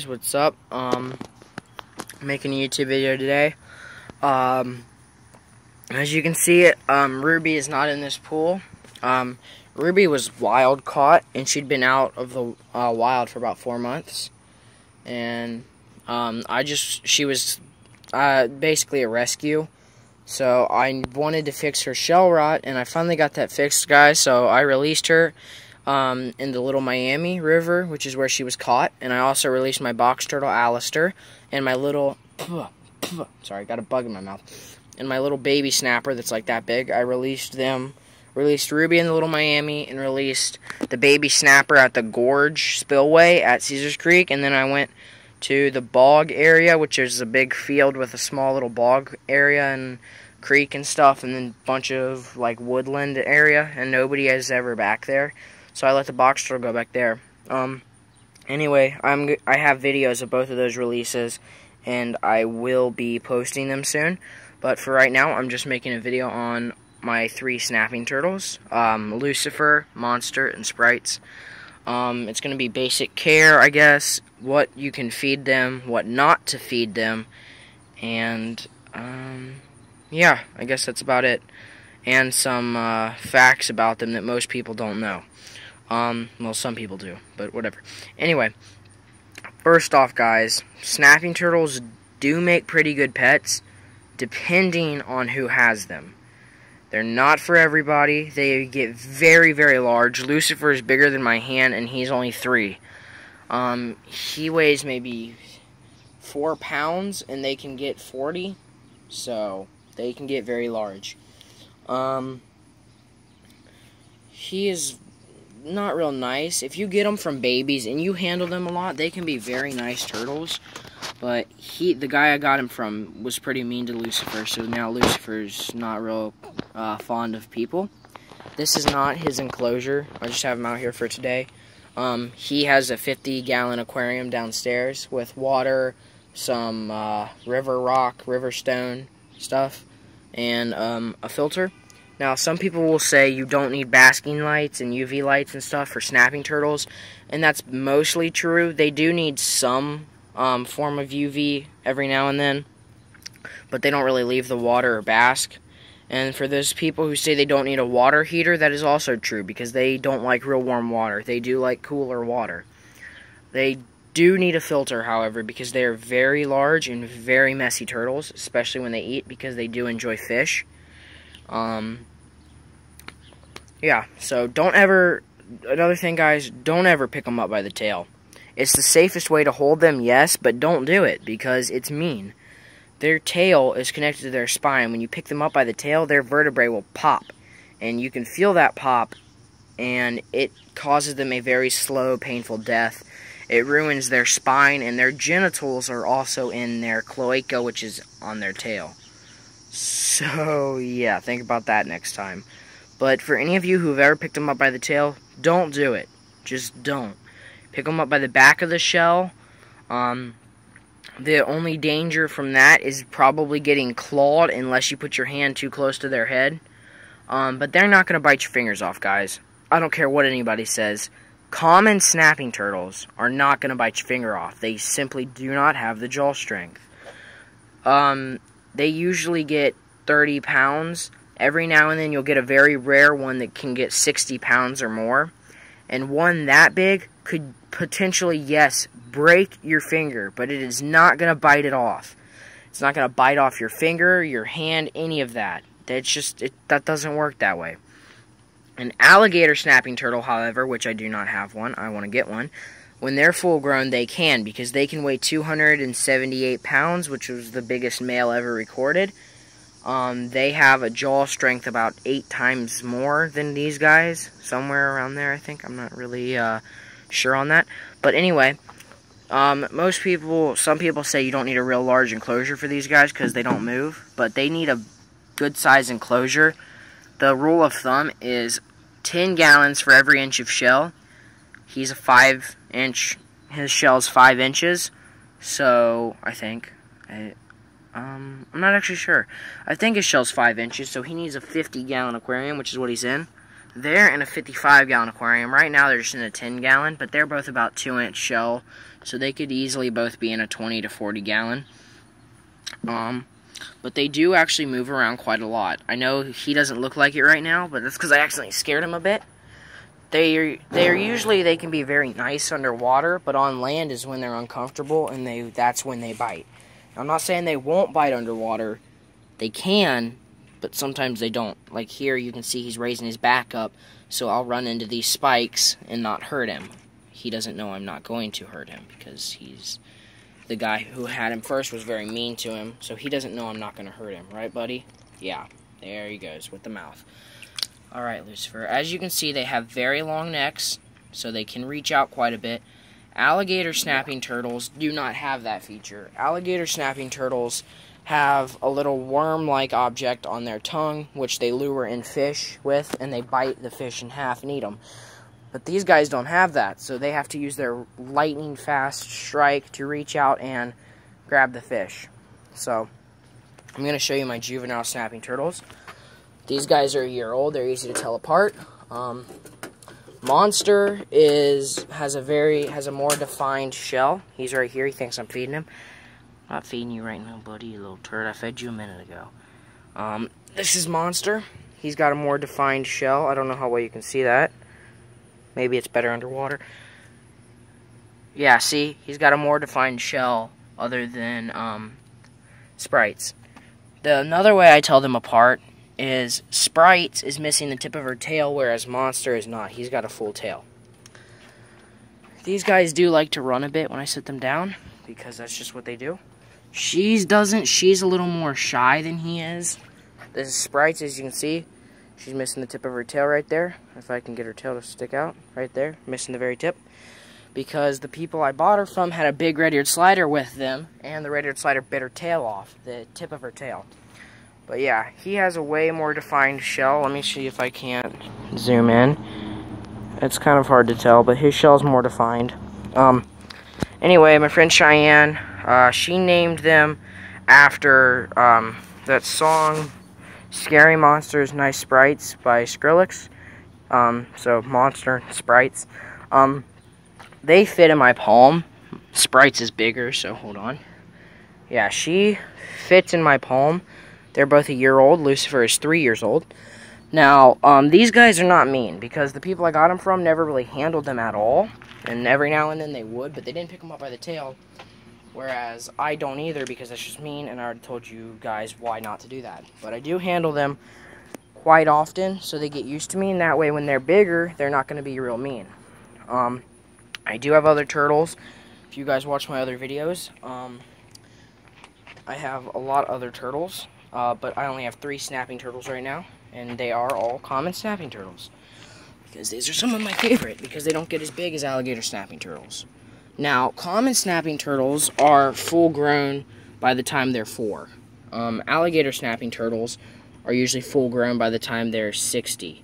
What's up? Making a YouTube video today. As you can see, Ruby is not in this pool. Ruby was wild caught, and she'd been out of the wild for about 4 months. And she was basically a rescue. So I wanted to fix her shell rot, and I finally got that fixed, guys. So I released her in the Little Miami River, which is where she was caught, and I also released my box turtle Alistair and my little sorry, got a bug in my mouth, and my little baby snapper that's like that big. I released Ruby in the Little Miami and released the baby snapper at the Gorge Spillway at Caesars Creek, and then I went to the bog area, which is a big field with a small little bog area and creek and stuff, and then a bunch of like woodland area, and nobody is ever back there. So I let the box turtle go back there. Anyway, I have videos of both of those releases, and I will be posting them soon. But for right now, I'm just making a video on my 3 snapping turtles, Lucifer, Monster, and Sprites. It's going to be basic care, I guess, what you can feed them, what not to feed them, and yeah, I guess that's about it. And some facts about them that most people don't know. Well, some people do, but whatever. Anyway, first off, guys, snapping turtles do make pretty good pets, depending on who has them. They're not for everybody. They get very, very large. Lucifer is bigger than my hand, and he's only 3. He weighs maybe 4 pounds, and they can get 40, so they can get very large. He is not real nice. If you get them from babies and you handle them a lot, they can be very nice turtles. But the guy I got him from was pretty mean to Lucifer, so now Lucifer's not real fond of people. This is not his enclosure. I just have him out here for today. He has a 50-gallon aquarium downstairs with water, some river rock, river stone stuff, and a filter. Now, some people will say you don't need basking lights and UV lights and stuff for snapping turtles, and that's mostly true. They do need some form of UV every now and then, but they don't really leave the water or bask. And for those people who say they don't need a water heater, that is also true, because they don't like real warm water. They do like cooler water. They do need a filter, however, because they are very large and very messy turtles, especially when they eat, because they do enjoy fish. Yeah, so another thing, guys, don't ever pick them up by the tail. It's the safest way to hold them, yes, but don't do it, because it's mean. Their tail is connected to their spine. When you pick them up by the tail, their vertebrae will pop, and you can feel that pop, and it causes them a very slow, painful death. It ruins their spine, and their genitals are also in their cloaca, which is on their tail. So, yeah, think about that next time. But for any of you who've ever picked them up by the tail, don't do it. Just don't. Pick them up by the back of the shell. The only danger from that is probably getting clawed unless you put your hand too close to their head. But they're not going to bite your fingers off, guys. I don't care what anybody says. Common snapping turtles are not going to bite your finger off. They simply do not have the jaw strength. They usually get 30 pounds. Every now and then you'll get a very rare one that can get 60 pounds or more. And one that big could potentially, yes, break your finger, but it is not going to bite it off. It's not going to bite off your finger, your hand, any of that. That doesn't work that way. An alligator snapping turtle, however, which I do not have one, I want to get one, when they're full grown, they can, because they can weigh 278 pounds, which was the biggest male ever recorded. They have a jaw strength about 8 times more than these guys, somewhere around there, I think. I'm not really sure on that. But anyway, some people say you don't need a real large enclosure for these guys because they don't move, but they need a good size enclosure. The rule of thumb is 10 gallons for every inch of shell. He's a 5-inch, his shell's 5 inches, so I think, I'm not actually sure. I think his shell's 5 inches, so he needs a 50-gallon aquarium, which is what he's in. They're in a 55-gallon aquarium. Right now they're just in a 10-gallon, but they're both about 2-inch shell, so they could easily both be in a 20 to 40-gallon. But they do actually move around quite a lot. I know he doesn't look like it right now, but that's because I accidentally scared him a bit. They can be very nice underwater, but on land is when they're uncomfortable, and that's when they bite. I'm not saying they won't bite underwater. They can, but sometimes they don't. Like here, you can see he's raising his back up, so I'll run into these spikes and not hurt him. He doesn't know I'm not going to hurt him because the guy who had him first was very mean to him, so he doesn't know I'm not going to hurt him. Right, buddy? Yeah, there he goes with the mouth. Alright, Lucifer. As you can see, they have very long necks, so they can reach out quite a bit. Alligator snapping turtles do not have that feature. Alligator snapping turtles have a little worm-like object on their tongue, which they lure in fish with, and they bite the fish in half and eat them. But these guys don't have that, so they have to use their lightning-fast strike to reach out and grab the fish. So, I'm going to show you my juvenile snapping turtles. These guys are a year old. They're easy to tell apart. Monster has a more defined shell. He's right here. He thinks I'm feeding him. I'm not feeding you right now, buddy, you little turd. I fed you a minute ago. This is Monster. He's got a more defined shell. I don't know how well you can see that. Maybe it's better underwater. Yeah, see? He's got a more defined shell other than Sprites. Another way I tell them apart is Sprites is missing the tip of her tail, whereas Monster is not. He's got a full tail. These guys do like to run a bit when I sit them down, because that's just what they do. She's a little more shy than he is. This is Sprites, as you can see. She's missing the tip of her tail right there. If I can get her tail to stick out, right there, missing the very tip. Because the people I bought her from had a big red-eared slider with them, and the red-eared slider bit her tail off, the tip of her tail. But yeah, he has a way more defined shell. Let me see if I can't zoom in. It's kind of hard to tell, but his shell's more defined. Anyway, my friend Cheyenne, she named them after that song, Scary Monsters, Nice Sprites by Skrillex. So, Monster, Sprites. They fit in my palm. Sprites is bigger, so hold on. Yeah, she fits in my palm. They're both a year old. Lucifer is 3 years old. Now, these guys are not mean, because the people I got them from never really handled them at all. And every now and then they would, but they didn't pick them up by the tail. Whereas I don't either, because that's just mean, and I already told you guys why not to do that. But I do handle them quite often, so they get used to me, and that way when they're bigger, they're not going to be real mean. I do have other turtles. If you guys watch my other videos, I have a lot of other turtles. But I only have 3 snapping turtles right now, and they are all common snapping turtles. Because these are some of my favorite, because they don't get as big as alligator snapping turtles. Now, common snapping turtles are full grown by the time they're 4. Alligator snapping turtles are usually full grown by the time they're 60.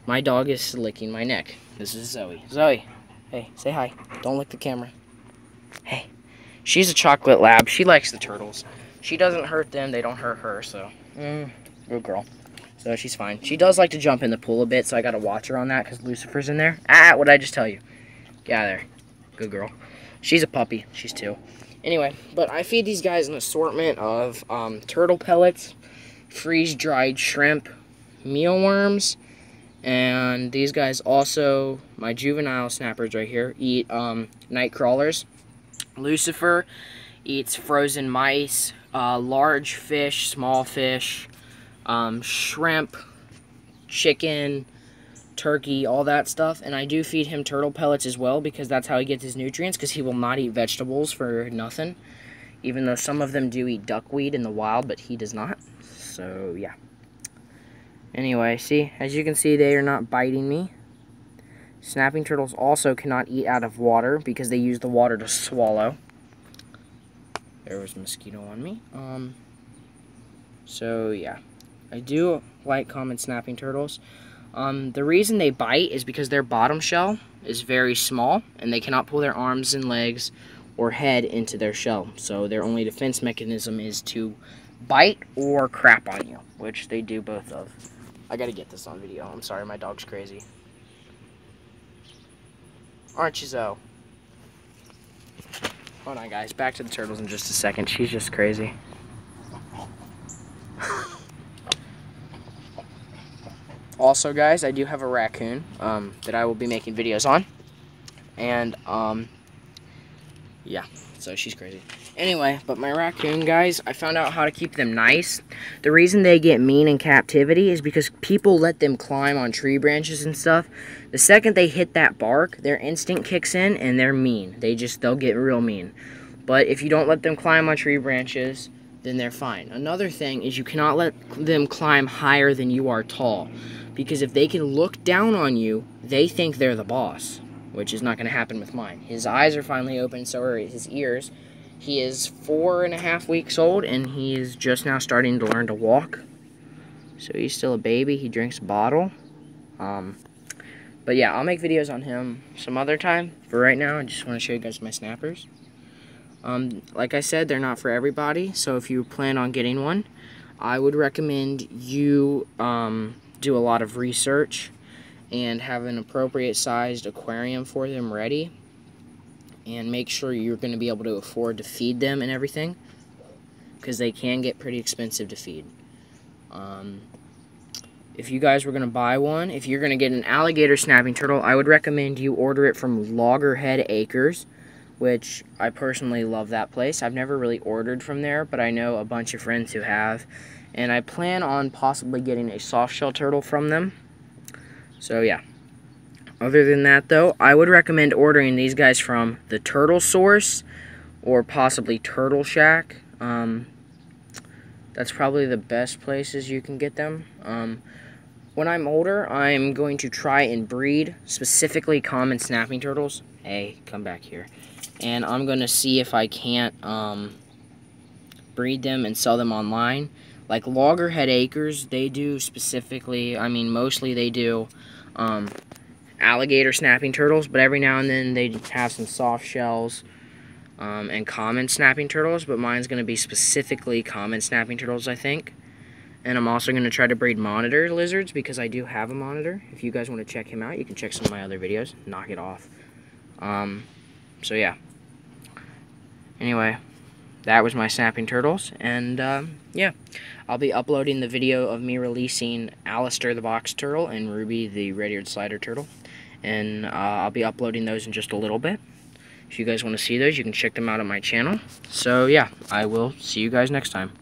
My dog is licking my neck. This is Zoe. Zoe, hey, say hi. Don't lick the camera. Hey. She's a chocolate lab. She likes the turtles. She doesn't hurt them, they don't hurt her, so, good girl. So she's fine. She does like to jump in the pool a bit, so I gotta watch her on that, because Lucifer's in there. What did I just tell you? Get out of there. Good girl. She's a puppy. She's 2. Anyway, but I feed these guys an assortment of turtle pellets, freeze-dried shrimp, mealworms, and these guys also, my juvenile snappers right here, eat night crawlers. Lucifer eats frozen mice, large fish, small fish, shrimp, chicken, turkey, all that stuff. And I do feed him turtle pellets as well, because that's how he gets his nutrients, because he will not eat vegetables for nothing. Even though some of them do eat duckweed in the wild, but he does not. So, yeah. Anyway, see, as you can see, they are not biting me. Snapping turtles also cannot eat out of water, because they use the water to swallow. There was a mosquito on me. So, yeah. I do like common snapping turtles. The reason they bite is because their bottom shell is very small, and they cannot pull their arms and legs or head into their shell. So their only defense mechanism is to bite or crap on you, which they do both of. I gotta get this on video. I'm sorry, my dog's crazy. Aren't you, Zoe? Hold on, guys. Back to the turtles in just a second. She's just crazy. Also, guys, I do have a raccoon that I will be making videos on. And, yeah, so she's crazy. Anyway, but my raccoon, guys, I found out how to keep them nice. The reason they get mean in captivity is because people let them climb on tree branches and stuff. The second they hit that bark, their instinct kicks in and they're mean. They'll get real mean. But if you don't let them climb on tree branches, then they're fine. Another thing is you cannot let them climb higher than you are tall. Because if they can look down on you, they think they're the boss. Which is not going to happen with mine. His eyes are finally open, so are his ears. He is 4.5 weeks old, and he is just now starting to learn to walk. So he's still a baby. He drinks a bottle. But yeah, I'll make videos on him some other time. For right now, I just want to show you guys my snappers. Like I said, they're not for everybody. So if you plan on getting one, I would recommend you do a lot of research and have an appropriate sized aquarium for them ready, and make sure you're going to be able to afford to feed them and everything, because they can get pretty expensive to feed. If you guys were going to buy one, if you're going to get an alligator snapping turtle, I would recommend you order it from Loggerhead Acres, which I personally love that place. I've never really ordered from there, but I know a bunch of friends who have, and I plan on possibly getting a softshell turtle from them. So yeah, other than that though, I would recommend ordering these guys from the Turtle Source or possibly Turtle Shack. That's probably the best places you can get them. When I'm older, I'm going to try and breed specifically common snapping turtles. Hey, come back here. And I'm going to see if I can't breed them and sell them online. Like Loggerhead Acres, they do specifically, I mean, mostly they do alligator snapping turtles, but every now and then they have some soft shells and common snapping turtles, but mine's going to be specifically common snapping turtles, I think. And I'm also going to try to breed monitor lizards, because I do have a monitor. If you guys want to check him out, you can check some of my other videos. Knock it off. So yeah. Anyway, that was my snapping turtles, and yeah, I'll be uploading the video of me releasing Alistair the box turtle and Ruby the red-eared slider turtle, and I'll be uploading those in just a little bit. If you guys want to see those, you can check them out on my channel. So yeah, I will see you guys next time.